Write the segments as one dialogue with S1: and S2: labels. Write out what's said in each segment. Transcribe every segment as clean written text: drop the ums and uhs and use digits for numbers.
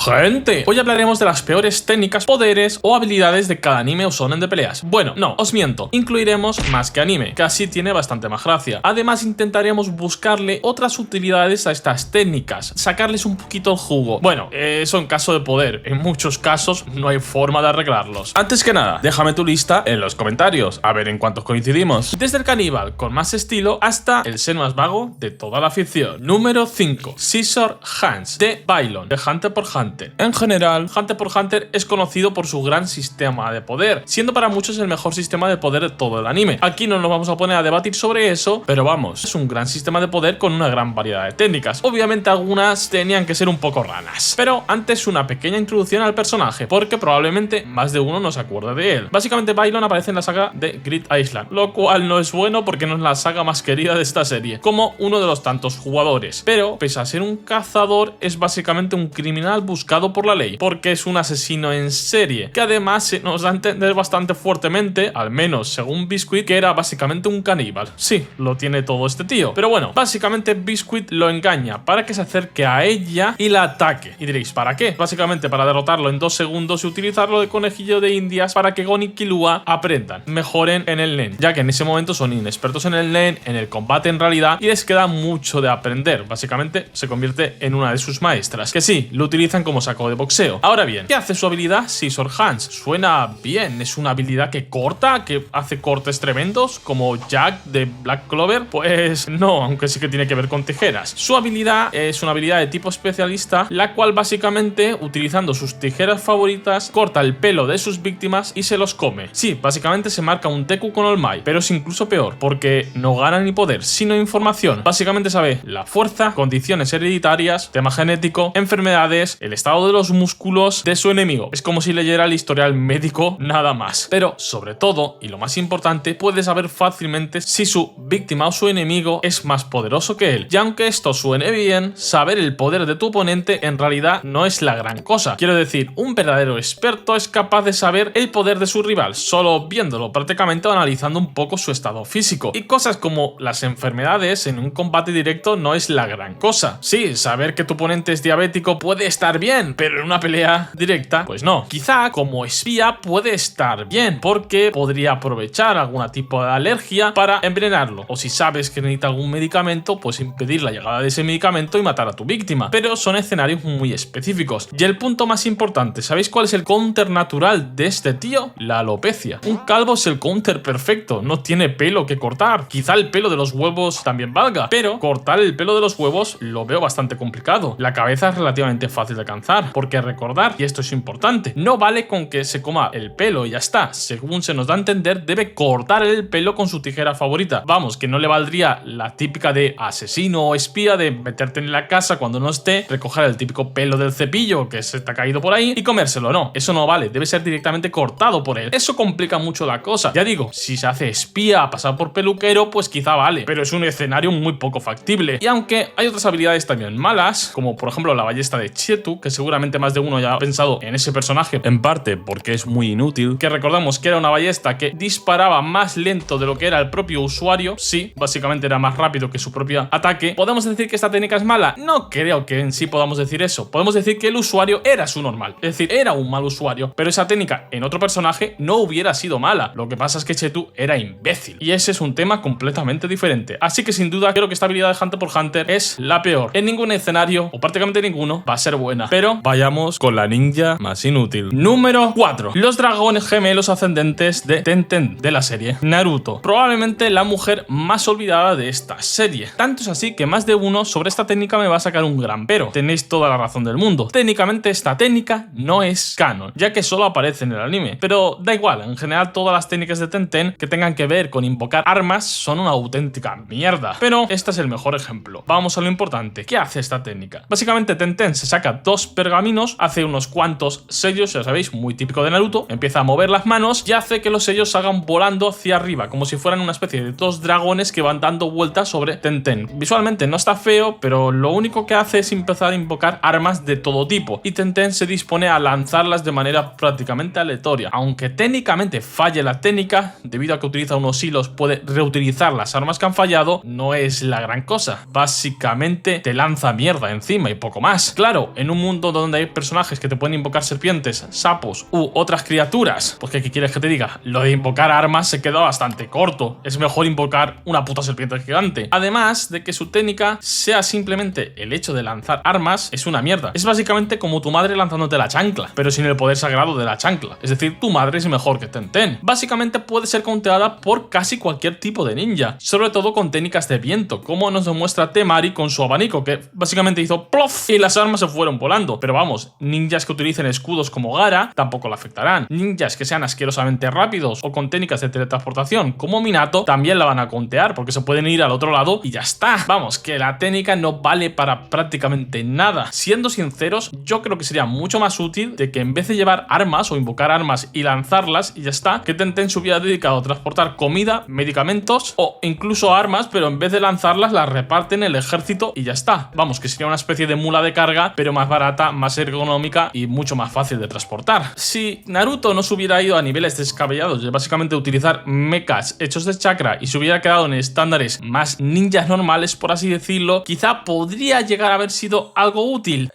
S1: Gente, hoy hablaremos de las peores técnicas, poderes o habilidades de cada anime o shonen de peleas. Bueno, no, os miento, incluiremos más que anime, que así tiene bastante más gracia. Además intentaremos buscarle otras utilidades a estas técnicas, sacarles un poquito el jugo. Bueno, eso en caso de poder, en muchos casos no hay forma de arreglarlos. Antes que nada, déjame tu lista en los comentarios, a ver en cuántos coincidimos. Desde el caníbal con más estilo hasta el ser más vago de toda la ficción. Número 5. Scissor Hands de Bylon, de Hunter x Hunter. En general, Hunter x Hunter es conocido por su gran sistema de poder, siendo para muchos el mejor sistema de poder de todo el anime. Aquí no nos vamos a poner a debatir sobre eso, pero vamos, es un gran sistema de poder con una gran variedad de técnicas. Obviamente algunas tenían que ser un poco ranas. Pero antes una pequeña introducción al personaje, porque probablemente más de uno no se acuerde de él. Básicamente Bylon aparece en la saga de Grid Island, lo cual no es bueno porque no es la saga más querida de esta serie, como uno de los tantos jugadores. Pero, pese a ser un cazador, es básicamente un criminal buscado por la ley, porque es un asesino en serie, que además se nos da a entender bastante fuertemente, al menos según Biscuit, que era básicamente un caníbal. Sí, lo tiene todo este tío. Pero bueno, básicamente Biscuit lo engaña para que se acerque a ella y la ataque. Y diréis, ¿para qué? Básicamente para derrotarlo en 2 segundos y utilizarlo de conejillo de indias para que Gon y Killua aprendan, mejoren en el Nen, ya que en ese momento son inexpertos en el Nen, en el combate en realidad, y les queda mucho de aprender. Básicamente se convierte en una de sus maestras, que sí, lo utilizan como saco de boxeo. Ahora bien, ¿qué hace su habilidad Scissor Hands? Suena bien, es una habilidad que corta, que hace cortes tremendos, como Jack de Black Clover. Pues no, aunque sí que tiene que ver con tijeras. Su habilidad es una habilidad de tipo especialista, la cual básicamente, utilizando sus tijeras favoritas, corta el pelo de sus víctimas y se los come. Sí, básicamente se marca un Teku con All Might, pero es incluso peor, porque no gana ni poder, sino información. Básicamente sabe la fuerza, condiciones hereditarias, tema genético, enfermedades, el estado de los músculos de su enemigo. Es como si leyera el historial médico, nada más. Pero, sobre todo, y lo más importante, puede saber fácilmente si su víctima o su enemigo es más poderoso que él. Y aunque esto suene bien, saber el poder de tu oponente en realidad no es la gran cosa. Quiero decir, un verdadero experto es capaz de saber el poder de su rival, solo viéndolo prácticamente o analizando un poco su estado físico. Y cosas como las enfermedades en un combate directo no es la gran cosa. Sí, saber que tu oponente es diabético puede estar bien, pero en una pelea directa, pues no. Quizá como espía puede estar bien, porque podría aprovechar algún tipo de alergia para envenenarlo. O si sabes que necesita algún medicamento, pues impedir la llegada de ese medicamento y matar a tu víctima. Pero son escenarios muy específicos. Y el punto más importante, ¿sabéis cuál es el counter natural de este tío? La alopecia. Un calvo es el counter perfecto, no tiene pelo que cortar. Quizá el pelo de los huevos también valga, pero cortar el pelo de los huevos lo veo bastante complicado. La cabeza es relativamente fácil de alcanzar, porque recordar, y esto es importante, no vale con que se coma el pelo y ya está. Según se nos da a entender, debe cortar el pelo con su tijera favorita. Vamos, que no le valdría la típica de asesino o espía de meterte en la casa cuando no esté, recoger el típico pelo del cepillo que se te ha caído por ahí y comérselo. No, eso no vale, debe ser directamente cortado por él. Eso complica mucho la cosa. Ya digo, si se hace espía a pasar por peluquero, pues quizá vale, pero es un escenario muy poco factible. Y aunque hay otras habilidades también malas, como por ejemplo la ballesta de Chetu, que seguramente más de uno ya ha pensado en ese personaje, en parte porque es muy inútil, que recordamos que era una ballesta que disparaba más lento de lo que era el propio usuario. Sí, básicamente era más rápido que su propio ataque. ¿Podemos decir que esta técnica es mala? No creo que en sí podamos decir eso. Podemos decir que el usuario era su normal, es decir, era un mal usuario, pero esa técnica en otro personaje no hubiera sido mala. Lo que pasa es que Chetu era imbécil, y ese es un tema completamente diferente. Así que sin duda creo que esta habilidad de Hunter x Hunter es la peor. En ningún escenario, o prácticamente ninguno, va a ser buena. Pero vayamos con la ninja más inútil. Número 4. Los dragones gemelos ascendentes de Tenten, de la serie Naruto. Probablemente la mujer más olvidada de esta serie. Tanto es así que más de uno sobre esta técnica me va a sacar un gran pero. Tenéis toda la razón del mundo. Técnicamente esta técnica no es canon, ya que solo aparece en el anime. Pero da igual, en general todas las técnicas de Tenten que tengan que ver con invocar armas son una auténtica mierda. Pero este es el mejor ejemplo. Vamos a lo importante. ¿Qué hace esta técnica? Básicamente Tenten se saca 2 pergaminos, hace unos cuantos sellos, ya sabéis, muy típico de Naruto, empieza a mover las manos y hace que los sellos salgan volando hacia arriba, como si fueran una especie de 2 dragones que van dando vueltas sobre Tenten. Visualmente no está feo, pero lo único que hace es empezar a invocar armas de todo tipo, y Tenten se dispone a lanzarlas de manera prácticamente aleatoria. Aunque técnicamente falle la técnica, debido a que utiliza unos hilos puede reutilizar las armas que han fallado, no es la gran cosa. Básicamente te lanza mierda encima y poco más. Claro, en un mundo mundo donde hay personajes que te pueden invocar serpientes, sapos u otras criaturas, pues ¿qué quieres que te diga? Lo de invocar armas se queda bastante corto. Es mejor invocar una puta serpiente gigante. Además de que su técnica sea simplemente el hecho de lanzar armas, es una mierda. Es básicamente como tu madre lanzándote la chancla, pero sin el poder sagrado de la chancla. Es decir, tu madre es mejor que Tenten. Básicamente puede ser counteada por casi cualquier tipo de ninja, sobre todo con técnicas de viento, como nos demuestra Temari con su abanico, que básicamente hizo plof y las armas se fueron volando. Pero vamos, ninjas que utilicen escudos como Gaara tampoco la afectarán. Ninjas que sean asquerosamente rápidos o con técnicas de teletransportación como Minato también la van a countear, porque se pueden ir al otro lado y ya está. Vamos, que la técnica no vale para prácticamente nada. Siendo sinceros, yo creo que sería mucho más útil de que en vez de llevar armas o invocar armas y lanzarlas y ya está, que Tenten se hubiera dedicado a transportar comida, medicamentos o incluso armas, pero en vez de lanzarlas las reparten el ejército y ya está. Vamos, que sería una especie de mula de carga, pero más barata, más ergonómica y mucho más fácil de transportar. Si Naruto no se hubiera ido a niveles descabellados de básicamente utilizar mechas hechos de chakra y se hubiera quedado en estándares más ninjas normales, por así decirlo, quizá podría llegar a haber sido algo útil.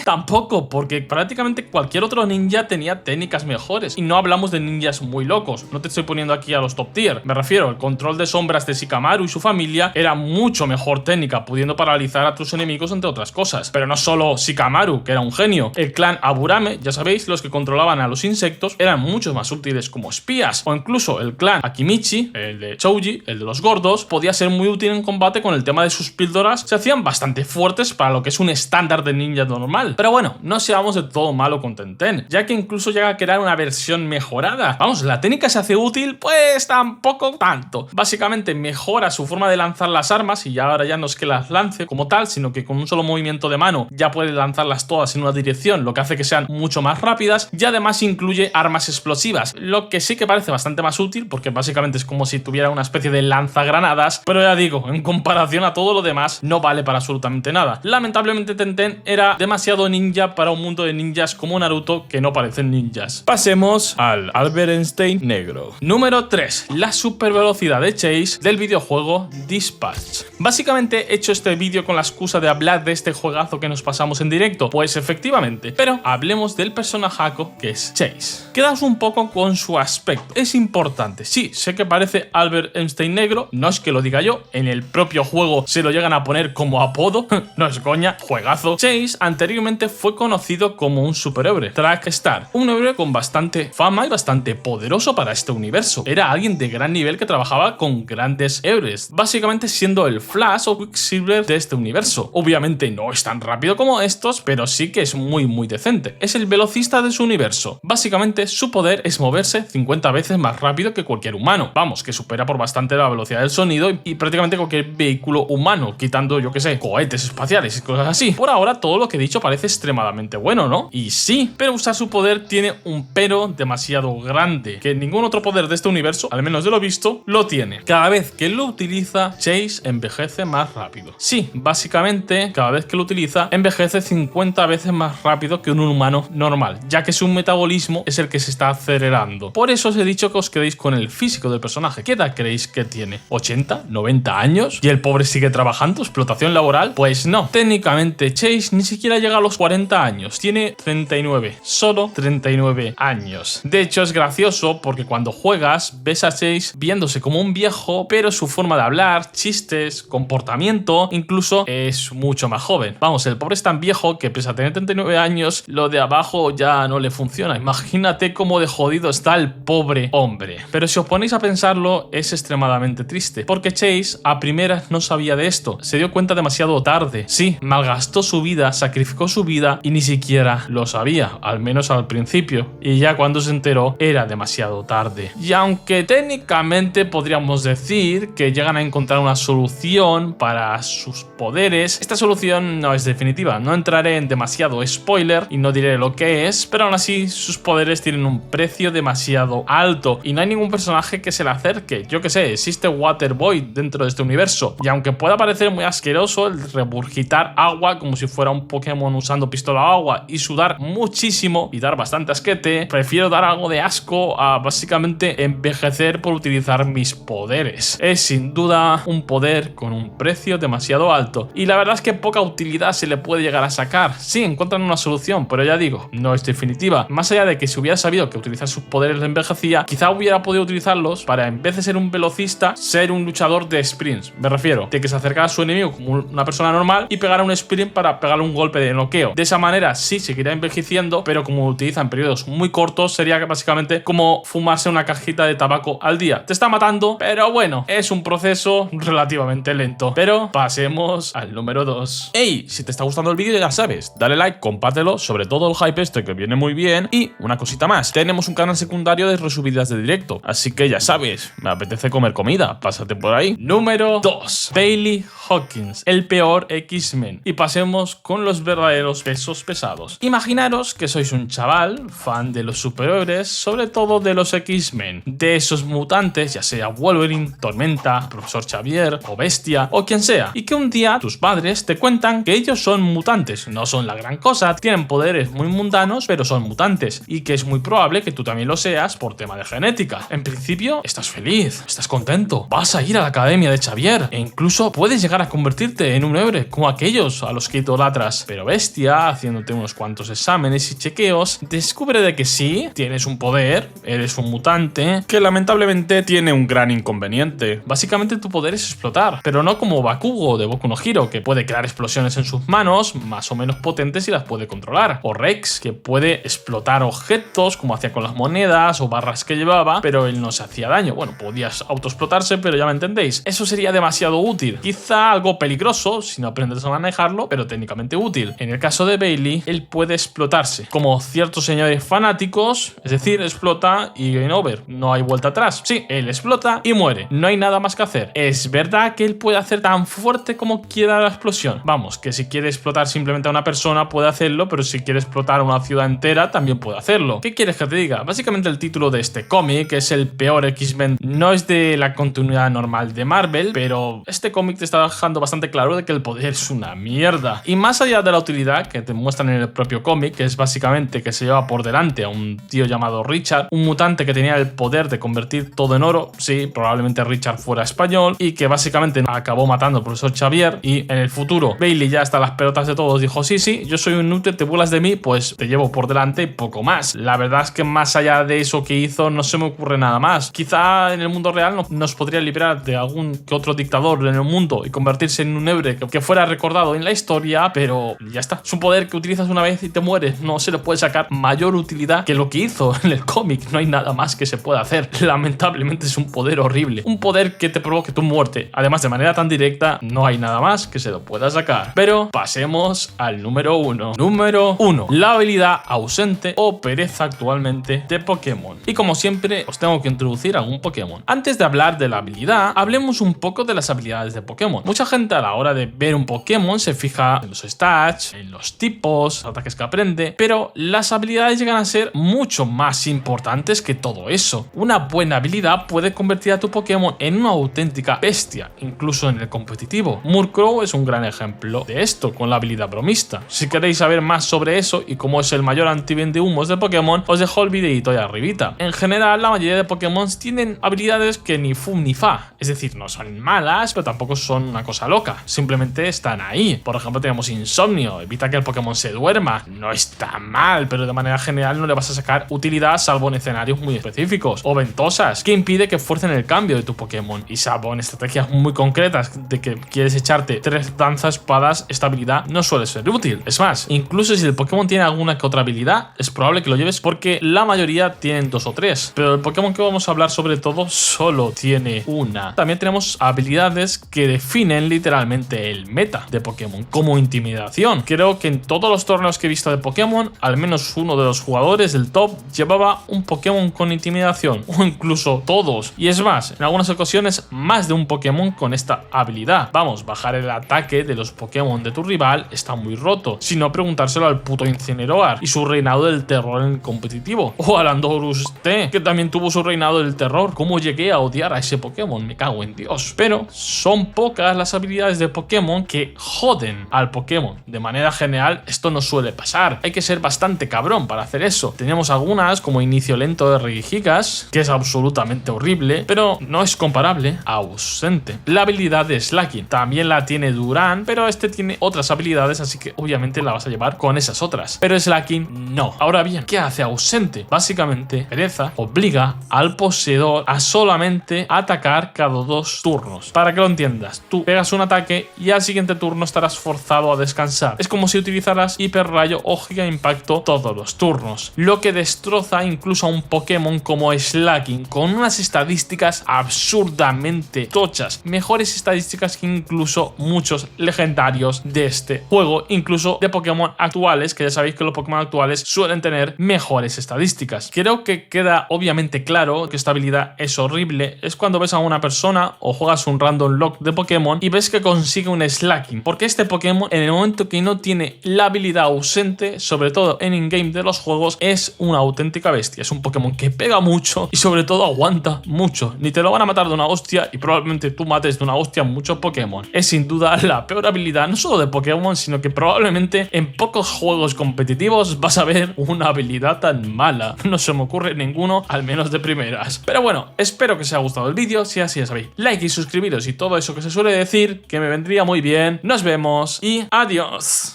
S1: Tampoco, porque prácticamente cualquier otro ninja tenía técnicas mejores. Y no hablamos de ninjas muy locos. No te estoy poniendo aquí a los top tier. Me refiero, el control de sombras de Shikamaru y su familia era mucho mejor técnica, pudiendo paralizar a tus enemigos entre otras cosas. Pero no solo Shikamaru, que era un genio. El clan Aburame, ya sabéis, los que controlaban a los insectos, eran mucho más útiles como espías. O incluso el clan Akimichi, el de Chouji, el de los gordos, podía ser muy útil en combate con el tema de sus píldoras. Se hacían bastante fuertes para lo que es un estándar de ninja normal. Pero bueno, no seamos de todo malo con Tenten, ya que incluso llega a crear una versión mejorada. Vamos, la técnica se hace útil, pues tampoco tanto. Básicamente mejora su forma de lanzar las armas y ahora ya no es que las lance como tal, sino que con un solo movimiento de mano ya puede lanzarlas todas en una dirección, lo que hace que sean mucho más rápidas, y además incluye armas explosivas, lo que sí que parece bastante más útil, porque básicamente es como si tuviera una especie de lanzagranadas, pero ya digo, en comparación a todo lo demás, no vale para absolutamente nada. Lamentablemente Tenten era demasiado ninja para un mundo de ninjas como Naruto, que no parecen ninjas. Pasemos al Albert Einstein negro. Número 3. La supervelocidad de Chase del videojuego Dispatch. Básicamente he hecho este vídeo con la excusa de hablar de este juegazo que nos pasamos en directo. Pues efectivamente, pero hablemos del personajaco que es Chase. Quedaos un poco con su aspecto. Es importante. Sí, sé que parece Albert Einstein negro, no es que lo diga yo, en el propio juego se lo llegan a poner como apodo, no es coña, juegazo. Chase anteriormente fue conocido como un superhéroe, Trackstar, un héroe con bastante fama y bastante poderoso para este universo. Era alguien de gran nivel que trabajaba con grandes héroes, básicamente siendo el Flash o Quicksilver de este universo. Obviamente no es tan rápido como estos, pero sí que es muy decente. Es el velocista de su universo. Básicamente su poder es moverse 50 veces más rápido que cualquier humano. Vamos, que supera por bastante la velocidad del sonido y prácticamente cualquier vehículo humano, quitando, yo que sé, cohetes espaciales y cosas así. Por ahora todo lo que he dicho parece extremadamente bueno, ¿no? Y sí, pero usar su poder tiene un pero demasiado grande, que ningún otro poder de este universo, al menos de lo visto, lo tiene. Cada vez que lo utiliza, Chase envejece más rápido. Sí, básicamente, cada vez que lo utiliza, envejece 50 veces más rápido que un humano normal, ya que su metabolismo es el que se está acelerando. Por eso os he dicho que os quedéis con el físico del personaje. ¿Qué edad creéis que tiene? ¿80? ¿90 años? ¿Y el pobre sigue trabajando? ¿Explotación laboral? Pues no. Técnicamente, Chase ni siquiera llega a los 40 años. Tiene 39. Solo 39 años. De hecho, es gracioso porque cuando juegas, ves a Chase viéndose como un viejo, pero su forma de hablar, chistes, comportamiento, incluso es mucho más joven. Vamos, el pobre es tan viejo que pese a tener 39 años, lo de abajo ya no le funciona. Imagínate cómo de jodido está el pobre hombre. Pero si os ponéis a pensarlo, es extremadamente triste, porque Chase a primeras no sabía de esto. Se dio cuenta demasiado tarde. Sí, malgastó su vida, sacrificó su vida y ni siquiera lo sabía, al menos al principio. Y ya cuando se enteró, era demasiado tarde. Y aunque técnicamente podríamos decir que llegan a encontrar una solución para sus poderes, esta solución no es definitiva. No entraré en demasiado spoiler y no diré lo que es, pero aún así sus poderes tienen un precio demasiado alto y no hay ningún personaje que se le acerque. Yo que sé, existe Waterboy dentro de este universo, y aunque pueda parecer muy asqueroso el regurgitar agua como si fuera un Pokémon usando pistola agua y sudar muchísimo y dar bastante asquete, prefiero dar algo de asco a básicamente envejecer por utilizar mis poderes. Es sin duda un poder con un precio demasiado alto y la verdad es que poca utilidad se le puede llegar a sacar, sacar. Sí, encuentran una solución, pero ya digo, no es definitiva. Más allá de que si hubiera sabido que utilizar sus poderes le envejecía, quizá hubiera podido utilizarlos para, en vez de ser un velocista, ser un luchador de sprints. Me refiero, de que se acercara a su enemigo como una persona normal y pegara un sprint para pegarle un golpe de noqueo. De esa manera sí seguiría envejeciendo, pero como utiliza en periodos muy cortos, sería básicamente como fumarse una cajita de tabaco al día. Te está matando, pero bueno, es un proceso relativamente lento. Pero pasemos al número 2. Hey, si te está gustando el vídeo ya sabes, dale like, compártelo, sobre todo el hype este que viene muy bien. Y una cosita más, tenemos un canal secundario de resubidas de directo, así que ya sabes, me apetece comer comida, pásate por ahí. Número 2. Bailey Hawkins, el peor X-Men. Y pasemos con los verdaderos pesos pesados. Imaginaros que sois un chaval, fan de los superhéroes, sobre todo de los X-Men, de esos mutantes, ya sea Wolverine, Tormenta, Profesor Xavier o Bestia o quien sea, y que un día tus padres te cuentan que ellos son mutantes, no son la gran cosa, tienen poderes muy mundanos, pero son mutantes, y que es muy probable que tú también lo seas por tema de genética. En principio, estás feliz, estás contento, vas a ir a la academia de Xavier, e incluso puedes llegar a convertirte en un héroe como aquellos a los que idolatras. Pero Bestia, haciéndote unos cuantos exámenes y chequeos, descubre de que sí, tienes un poder, eres un mutante, que lamentablemente tiene un gran inconveniente. Básicamente tu poder es explotar, pero no como Bakugo de Boku no Hero, que puede crear explosiones en sus manos, más o menos potentes y las puede controlar. O Rex, que puede explotar objetos, como hacía con las monedas o barras que llevaba, pero él no se hacía daño. Bueno, podías autoexplotarse, pero ya me entendéis. Eso sería demasiado útil. Quizá algo peligroso si no aprendes a manejarlo, pero técnicamente útil. En el caso de Bailey, él puede explotarse, como ciertos señores fanáticos, es decir, explota y game over. No hay vuelta atrás. Sí, él explota y muere. No hay nada más que hacer. Es verdad que él puede hacer tan fuerte como quiera la explosión. Vamos, que si quiere explotar simplemente a una persona puede hacerlo, pero si quiere explotar a una ciudad entera también puede hacerlo. ¿Qué quieres que te diga? Básicamente el título de este cómic es el peor X-Men. No es de la continuidad normal de Marvel, pero este cómic te está dejando bastante claro de que el poder es una mierda. Y más allá de la utilidad que te muestran en el propio cómic, que es básicamente que se lleva por delante a un tío llamado Richard, un mutante que tenía el poder de convertir todo en oro, sí, probablemente Richard fuera español, y que básicamente acabó matando al profesor Xavier, y en el futuro Bailey ya hasta las pelotas de todos dijo, sí, yo soy un inútil, te burlas de mí, pues te llevo por delante y poco más. La verdad es que más allá de eso que hizo no se me ocurre nada más. Quizá en el mundo real nos podría librar de algún que otro dictador en el mundo y convertirse en un héroe que fuera recordado en la historia, pero ya está. Es un poder que utilizas una vez y te mueres. No se le puede sacar mayor utilidad que lo que hizo en el cómic. No hay nada más que se pueda hacer. Lamentablemente es un poder horrible. Un poder que te provoque tu muerte. Además, de manera tan directa, no hay nada más que se lo pueda sacar. Pero pasemos al número 1. Número 1. La habilidad ausente o pereza actualmente de Pokémon. Y como siempre, os tengo que introducir algún Pokémon. Antes de hablar de la habilidad, hablemos un poco de las habilidades de Pokémon. Mucha gente a la hora de ver un Pokémon se fija en los stats, en los tipos, ataques que aprende, pero las habilidades llegan a ser mucho más importantes que todo eso. Una buena habilidad puede convertir a tu Pokémon en una auténtica bestia, incluso en el competitivo. Murkrow es un gran ejemplo de esto con la habilidad bromista. Si queréis saber más sobre eso y cómo es el mayor antivendehumos de Pokémon, os dejo el videito ahí arribita. En general, la mayoría de Pokémon tienen habilidades que ni fu ni fa, es decir, no son malas, pero tampoco son una cosa loca, simplemente están ahí. Por ejemplo, tenemos Insomnio, evita que el Pokémon se duerma, no está mal, pero de manera general no le vas a sacar utilidad salvo en escenarios muy específicos. O Ventosas, que impide que fuercen el cambio de tu Pokémon, y salvo en estrategias muy concretas de que quieres echarte 3 danza-espadas, esta habilidad no suele ser útil. Es más, incluso si el Pokémon tiene alguna que otra habilidad, es probable que lo lleves porque la mayoría tienen 2 o 3, pero el Pokémon que vamos a hablar sobre todo solo tiene una. También tenemos habilidades que definen literalmente el meta de Pokémon, como intimidación. Creo que en todos los torneos que he visto de Pokémon, al menos uno de los jugadores del top llevaba un Pokémon con intimidación, o incluso todos. Y es más, en algunas ocasiones más de un Pokémon con esta habilidad. Vamos, bajar el ataque de los Pokémon de tu rival está muy roto, si no preguntárselo al puto Incineroar y su reinado del terror en el competitivo, o al Andorus T, que también tuvo su reinado del terror. ¿Cómo llegué a odiar a ese Pokémon? Me cago en Dios. Pero son pocas las habilidades de Pokémon que joden al Pokémon. De manera general, esto no suele pasar. Hay que ser bastante cabrón para hacer eso. Tenemos algunas como inicio lento de Regigigas, que es absolutamente horrible, pero no es comparable a ausente. La habilidad de Slaking también la tiene Durán, pero este tiene otras habilidades, así que porque obviamente la vas a llevar con esas otras. Pero Slaking no. Ahora bien, ¿qué hace ausente? Básicamente, Pereza obliga al poseedor a solamente atacar cada 2 turnos. Para que lo entiendas, tú pegas un ataque y al siguiente turno estarás forzado a descansar. Es como si utilizaras hiperrayo o giga impacto todos los turnos, lo que destroza incluso a un Pokémon como Slaking con unas estadísticas absurdamente tochas, mejores estadísticas que incluso muchos legendarios de este juego, incluso de Pokémon actuales, que ya sabéis que los Pokémon actuales suelen tener mejores estadísticas. Creo que queda obviamente claro que esta habilidad es horrible, es cuando ves a una persona o juegas un random lock de Pokémon y ves que consigue un Slaking, porque este Pokémon en el momento que no tiene la habilidad ausente, sobre todo en in-game de los juegos, es una auténtica bestia. Es un Pokémon que pega mucho y sobre todo aguanta mucho. Ni te lo van a matar de una hostia y probablemente tú mates de una hostia muchos Pokémon. Es sin duda la peor habilidad, no solo de Pokémon, sino que probablemente en pocos juegos competitivos vas a ver una habilidad tan mala. No se me ocurre ninguno, al menos de primeras. Pero bueno, espero que os haya gustado el vídeo. Si así ya sabéis, like y suscribiros y todo eso que se suele decir, que me vendría muy bien. Nos vemos y adiós.